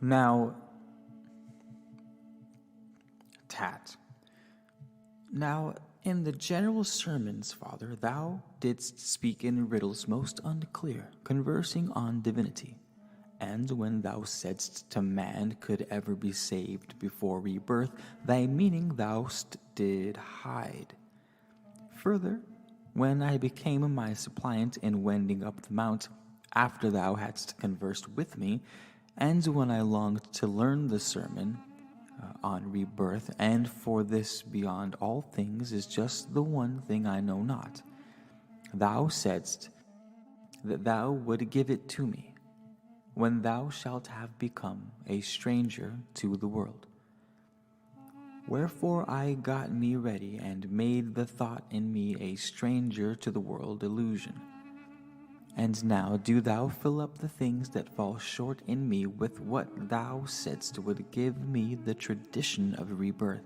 Now, Now, in the general sermons, Father, thou didst speak in riddles most unclear, conversing on divinity. And when thou saidst to man could ever be saved before rebirth, thy meaning thou did hide. Further, when I became my suppliant in wending up the mount, after thou hadst conversed with me, and when I longed to learn the sermon on rebirth, and for this beyond all things is just the one thing I know not, thou saidst that thou would give it to me, when thou shalt have become a stranger to the world. Wherefore I got me ready and made the thought in me a stranger to the world illusion. And now do thou fill up the things that fall short in me with what thou saidst would give me the tradition of rebirth,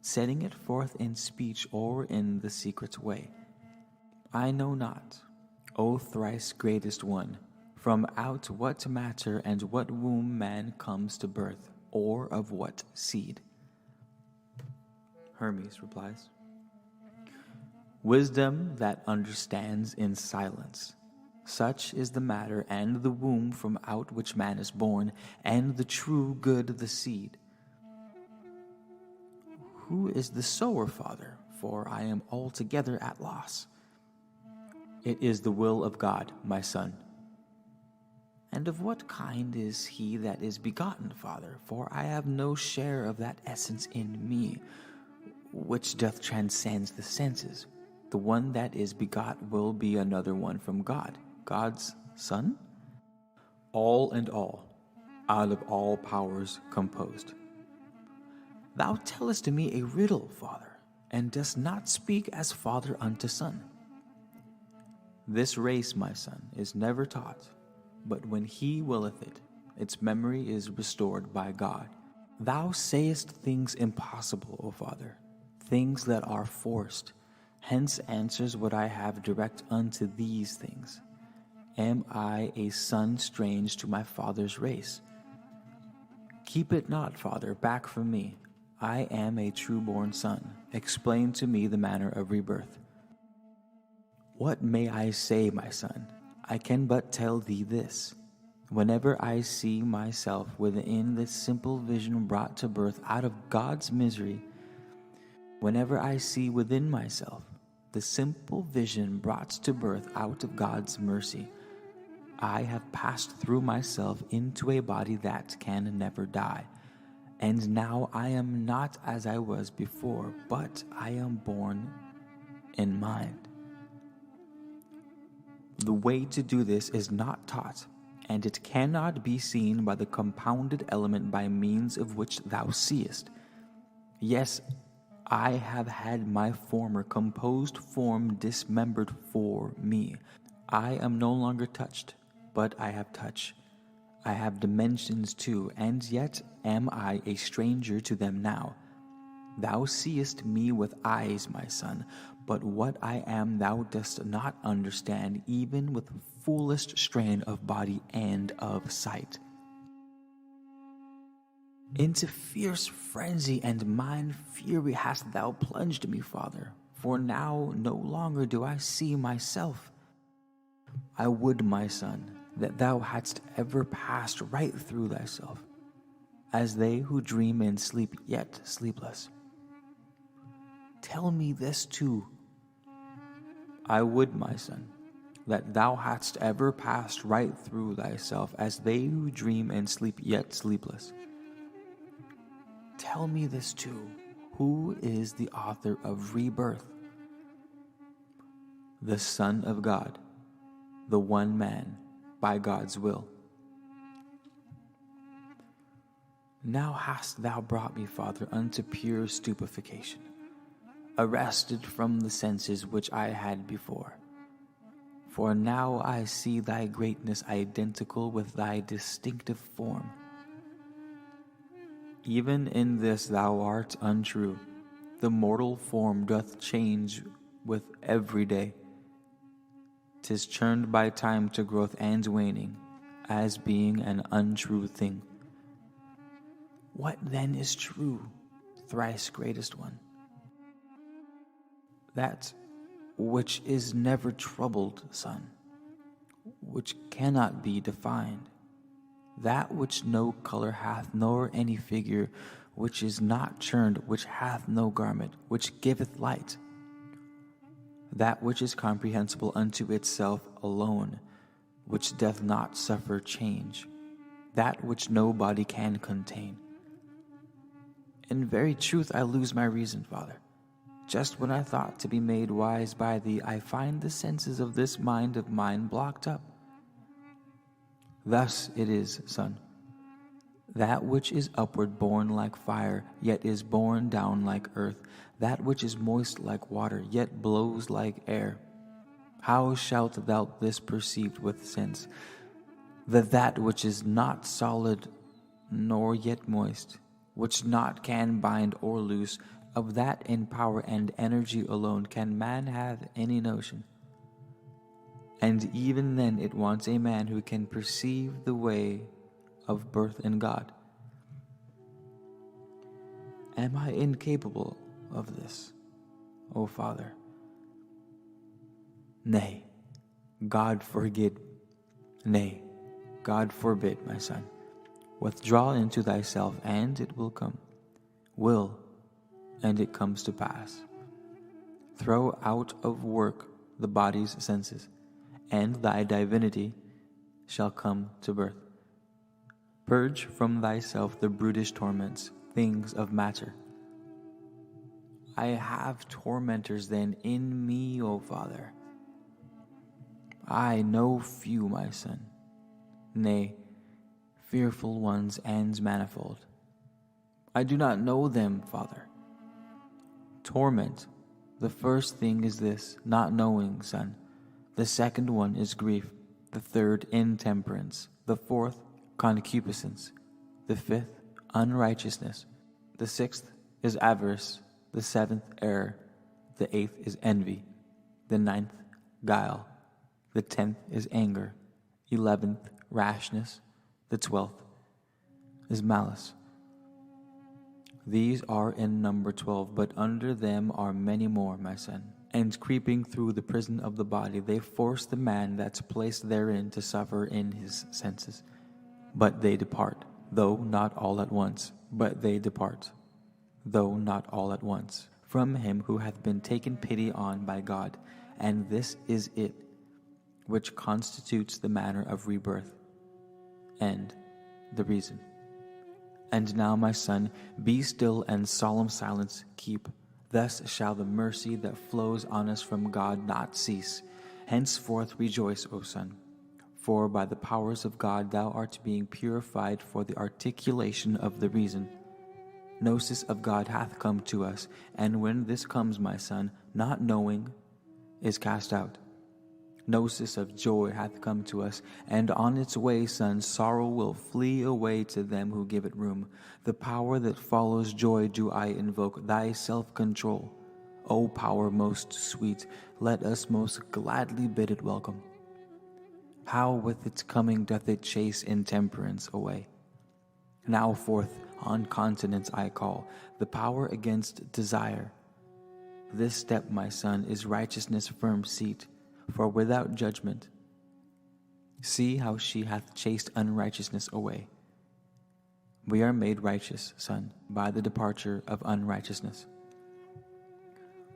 setting it forth in speech or in the secret way. I know not, O thrice greatest one, from out what matter and what womb man comes to birth, or of what seed. Hermes replies, Wisdom that understands in silence. Such is the matter and the womb from out which man is born, and the true good the seed. Who is the sower, Father? For I am altogether at loss. It is the will of God, my son. And of what kind is he that is begotten, Father? For I have no share of that essence in me, which doth transcend the senses. The one that is begot will be another one from God, God's Son? All and all, out of all powers composed. Thou tellest me a riddle, Father, and dost not speak as father unto son. This race, my son, is never taught, but when he willeth it, its memory is restored by God. Thou sayest things impossible, O Father, things that are forced. Hence answers what I have direct unto these things. Am I a son strange to my father's race? Keep it not, Father, back from me. I am a true-born son. Explain to me the manner of rebirth. What may I say, my son? I can but tell thee this. Whenever I see myself within this simple vision brought to birth out of God's misery, whenever I see within myself the simple vision brought to birth out of God's mercy, I have passed through myself into a body that can never die. And now I am not as I was before, but I am born in mind. The way to do this is not taught, and it cannot be seen by the compounded element by means of which thou seest. Yes, I have had my former composed form dismembered for me. I am no longer touched, but I have touch. I have dimensions too, and yet am I a stranger to them now. Thou seest me with eyes, my son, but what I am thou dost not understand, even with the fullest strain of body and of sight. Into fierce frenzy and mind fury hast thou plunged me, Father, for now no longer do I see myself. I would, my son, that thou hadst ever passed right through thyself, as they who dream and sleep yet sleepless. Tell me this too. I would, my son, that thou hadst ever passed right through thyself, as they who dream and sleep yet sleepless. Tell me this too. Who is the author of rebirth? The Son of God, the one man, by God's will. Now hast thou brought me, Father, unto pure stupefaction, arrested from the senses which I had before. For now I see thy greatness identical with thy distinctive form. Even in this thou art untrue. The mortal form doth change with every day. 'Tis churned by time to growth and waning, as being an untrue thing. What then is true, thrice greatest one? That which is never troubled, son, which cannot be defined, that which no color hath, nor any figure, which is not churned, which hath no garment, which giveth light, that which is comprehensible unto itself alone, which doth not suffer change, that which no body can contain. In very truth I lose my reason, Father. Just when I thought to be made wise by thee, I find the senses of this mind of mine blocked up. Thus it is, son. That which is upward borne like fire, yet is borne down like earth. That which is moist like water, yet blows like air. How shalt thou this perceive with sense? That which is not solid, nor yet moist, which not can bind or loose, of that in power and energy alone can man have any notion. And even then it wants a man who can perceive the way of birth in God. Am I incapable of this, O Father? Nay, God forbid. Nay, God forbid, my son. Withdraw into thyself, and it will come. Will, and it comes to pass. Throw out of work the body's senses, and thy divinity shall come to birth. Purge from thyself the brutish torments, things of matter. I have tormentors then in me, O Father. I know few, my son, nay, fearful ones and manifold. I do not know them, Father. Torment, the first thing is this, not knowing, son. The second one is grief. The third, intemperance. The fourth, concupiscence. The fifth, unrighteousness. The sixth is avarice. The seventh, error. The eighth is envy. The ninth, guile. The 10th is anger. 11th, rashness. The 12th is malice. These are in number 12, but under them are many more, my son. And creeping through the prison of the body, they force the man that's placed therein to suffer in his senses. But they depart, though not all at once. But they depart, though not all at once, from him who hath been taken pity on by God. And this is it, which constitutes the manner of rebirth, and the reason. And now, my son, be still and solemn silence keep. Thus shall the mercy that flows on us from God not cease. Henceforth rejoice, O son, for by the powers of God thou art being purified for the articulation of the reason. Gnosis of God hath come to us, and when this comes, my son, not knowing is cast out. Gnosis of joy hath come to us, and on its way, son, sorrow will flee away to them who give it room. The power that follows joy do I invoke, thy self-control. O power most sweet, let us most gladly bid it welcome. How with its coming doth it chase intemperance away. Now forth on continence I call, the power against desire. This step, my son, is righteousness' firm seat, for without judgment, see how she hath chased unrighteousness away. We are made righteous, son, by the departure of unrighteousness.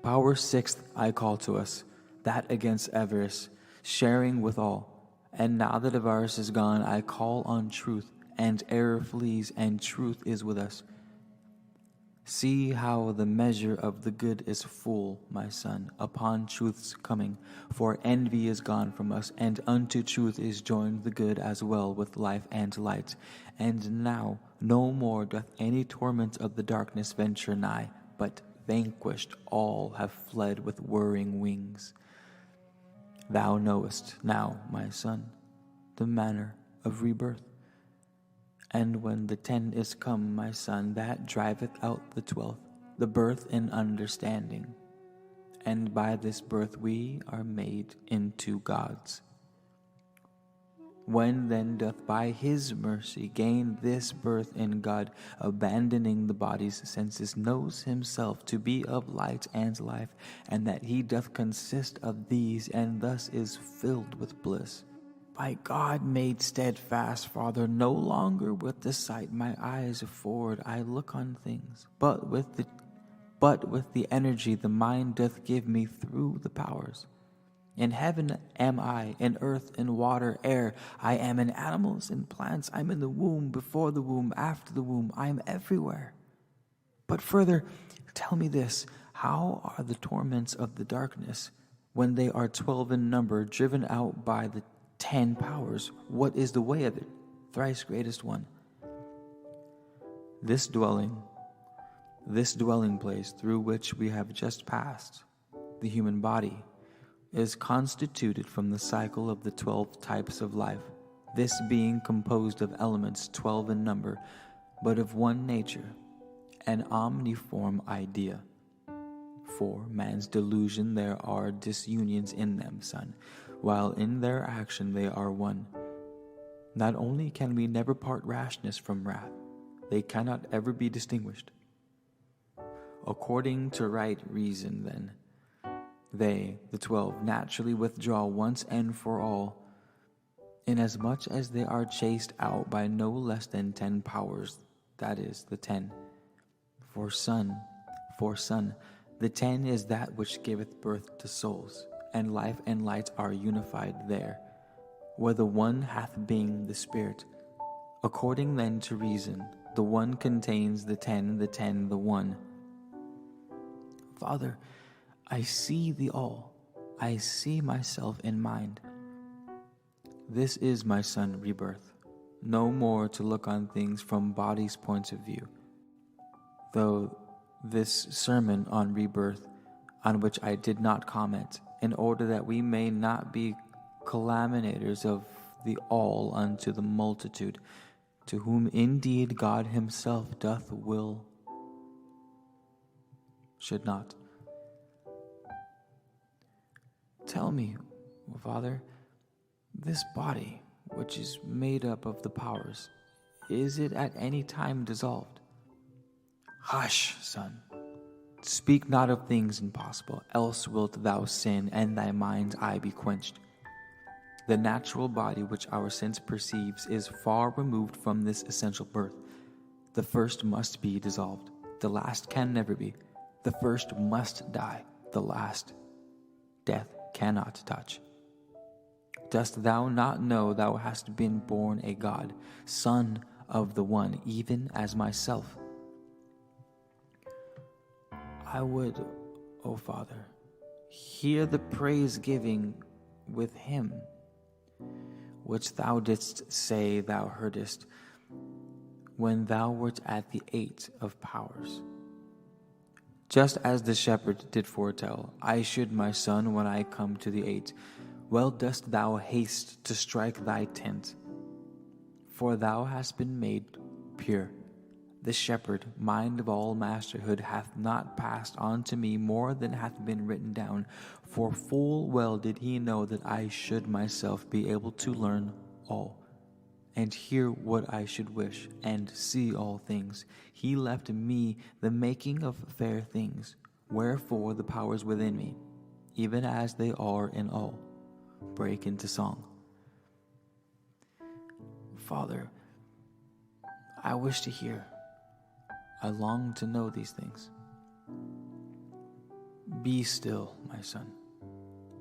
Power sixth I call to us, that against avarice, sharing with all. And now that avarice is gone, I call on truth, and error flees, and truth is with us. See how the measure of the good is full, my son, upon truth's coming, for envy is gone from us, and unto truth is joined the good as well with life and light. And now no more doth any torment of the darkness venture nigh, but vanquished all have fled with whirring wings. Thou knowest now, my son, the manner of rebirth. And when the 10 is come, my son, that driveth out the 12th, the birth in understanding. And by this birth we are made into gods. When then doth by his mercy gain this birth in God, abandoning the body's senses, knows himself to be of light and life, and that he doth consist of these, and thus is filled with bliss. By God made steadfast, Father, no longer with the sight my eyes afford I look on things, but with the energy the mind doth give me through the powers. In heaven am I, in earth, in water, air. I am in animals, in plants. I'm in the womb, before the womb, after the womb. I am everywhere. But further, tell me this, how are the torments of the darkness, when they are 12 in number, driven out by the 10 powers? What is the way of it, thrice greatest one? This dwelling place through which we have just passed, the human body, is constituted from the cycle of the 12 types of life, this being composed of elements 12 in number, but of one nature, an omniform idea. For man's delusion there are disunions in them, son, while in their action they are one. Not only can we never part rashness from wrath, they cannot ever be distinguished. According to right reason, then, they, the 12, naturally withdraw once and for all, inasmuch as they are chased out by no less than 10 powers, that is, the 10. For son, the 10 is that which giveth birth to souls, and life and light are unified there, where the one hath being the Spirit. According then to reason, the one contains the 10 the one. Father, I see the all. I see myself in mind. This is, my son, rebirth. No more to look on things from body's points of view. Though this sermon on rebirth, on which I did not comment, in order that we may not be calumniators of the all unto the multitude, to whom indeed God himself doth will, should not. Tell me, Father, this body, which is made up of the powers, is it at any time dissolved? Hush, son. Speak not of things impossible, else wilt thou sin, and thy mind's eye be quenched. The natural body which our sense perceives is far removed from this essential birth. The first must be dissolved. The last can never be. The first must die. The last, death cannot touch. Dost thou not know thou hast been born a God, son of the one, even as myself? I would, O Father, hear the praise giving with him, which thou didst say thou heardest, when thou wert at the 8 of powers. Just as the shepherd did foretell, I should, my son, when I come to the 8. Well dost thou haste to strike thy tent, for thou hast been made pure. The shepherd, mind of all masterhood, hath not passed on to me more than hath been written down, for full well did he know that I should myself be able to learn all, and hear what I should wish, and see all things. He left me the making of fair things, wherefore the powers within me, even as they are in all, break into song. Father, I wish to hear. I long to know these things. Be still, my son.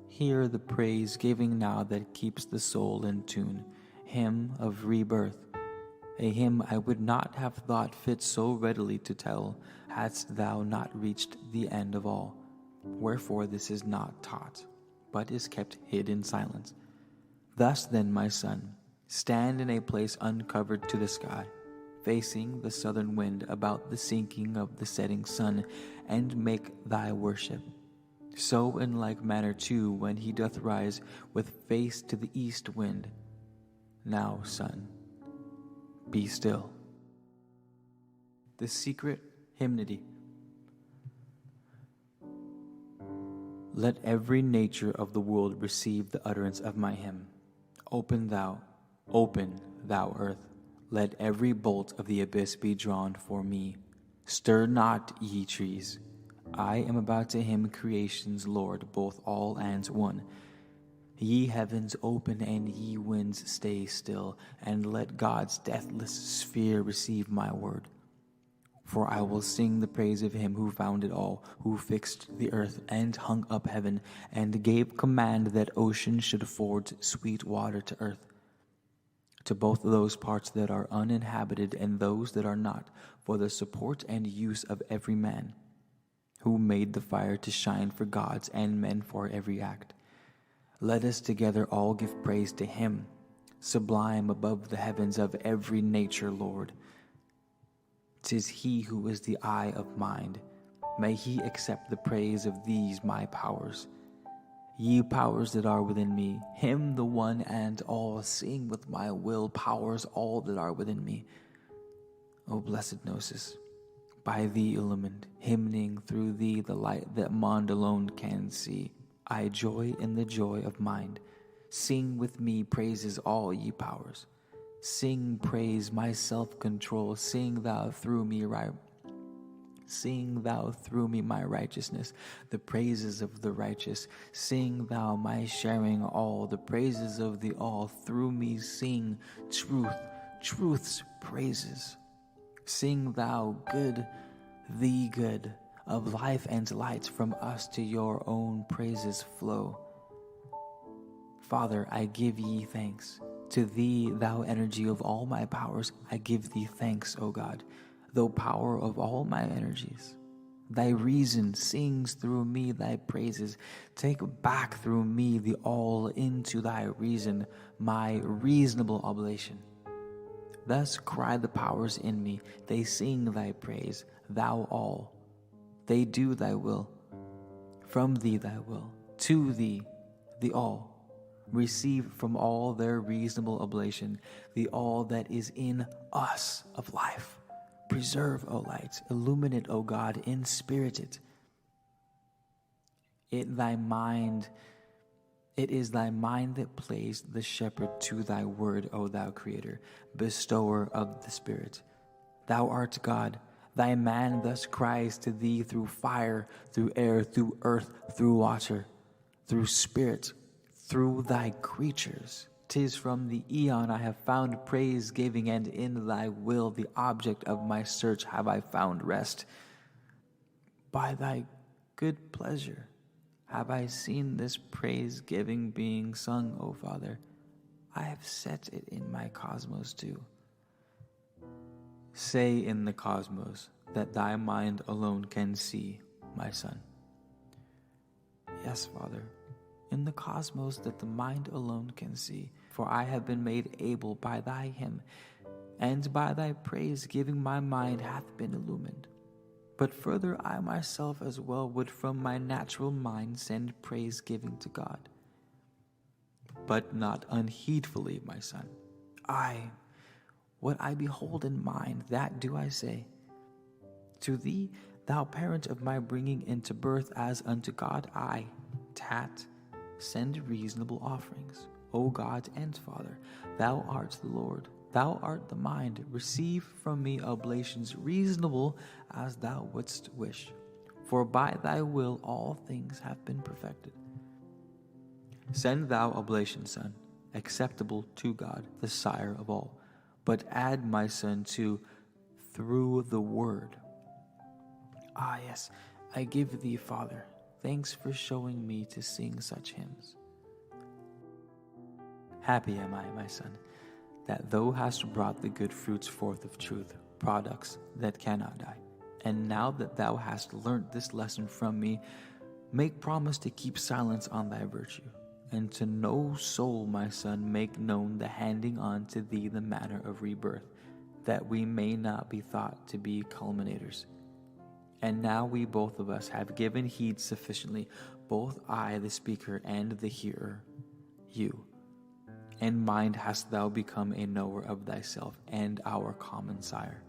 Hear the praise giving now that keeps the soul in tune, hymn of rebirth, a hymn I would not have thought fit so readily to tell, hadst thou not reached the end of all. Wherefore this is not taught, but is kept hid in silence. Thus then, my son, stand in a place uncovered to the sky, facing the southern wind about the sinking of the setting sun, and make thy worship. So in like manner too, when he doth rise with face to the east wind. Now, son, be still. The secret hymnody. Let every nature of the world receive the utterance of my hymn. Open thou, Open, thou earth, let every bolt of the abyss be drawn for me. Stir not, ye trees. I am about to hymn creation's Lord, both all and one. Ye heavens open and ye winds stay still, and let God's deathless sphere receive my word. For I will sing the praise of him who founded all, who fixed the earth and hung up heaven, and gave command that ocean should afford sweet water to earth, to both those parts that are uninhabited and those that are not, for the support and use of every man, who made the fire to shine for gods and men for every act. Let us together all give praise to him, sublime above the heavens of every nature, Lord. 'Tis he who is the eye of mind. May he accept the praise of these my powers. Ye powers that are within me, him the one and all, sing with my will, powers all that are within me. O blessed Gnosis, by thee illumined, hymning through thee the light that mind alone can see, I joy in the joy of mind. Sing with me praises all ye powers. Sing praise my self-control. Sing thou through me my righteousness, the praises of the righteous. Sing thou my sharing all, the praises of the all. Through me sing truth's praises. Sing thou good, the good of life and light, from us to your own praises flow. Father, I give ye thanks. To thee, thou energy of all my powers, I give thee thanks, O God, thou power of all my energies. Thy reason sings through me thy praises. Take back through me the all into thy reason, my reasonable oblation. Thus cry the powers in me, they sing thy praise, thou all. They do thy will, from thee thy will, to thee the all. Receive from all their reasonable oblation, the all that is in us of life. Preserve, O light, illuminate, O God, inspirit it. It is thy mind that plays the shepherd to thy word, O thou Creator, bestower of the Spirit. Thou art God. Thy man thus cries to thee through fire, through air, through earth, through water, through spirit, through thy creatures. 'Tis from the eon I have found praise giving, and in thy will, the object of my search, have I found rest. By thy good pleasure have I seen this praise giving being sung, O Father. I have set it in my cosmos too. Say in the cosmos that thy mind alone can see, my son. Yes, Father, in the cosmos that the mind alone can see, for I have been made able by thy hymn, and by thy praise giving my mind hath been illumined. But further, I myself as well would from my natural mind send praise giving to God. But not unheedfully, my son. What I behold in mind, that do I say. To thee, thou parent of my bringing into birth, as unto God, I, Tat, send reasonable offerings. O God and Father, thou art the Lord, thou art the mind. Receive from me oblations reasonable as thou wouldst wish. For by thy will all things have been perfected. Send thou oblation, son, acceptable to God, the Sire of all. But add, my son, to through the word. Yes, I give thee, Father, thanks for showing me to sing such hymns. Happy am I, my son, that thou hast brought the good fruits forth of truth, products that cannot die. And now that thou hast learnt this lesson from me, make promise to keep silence on thy virtue, and to no soul, my son, make known the handing on to thee the manner of rebirth, that we may not be thought to be culminators. And now we both of us have given heed sufficiently, both I, the speaker, and the hearer, you. In mind hast thou become a knower of thyself and our common sire.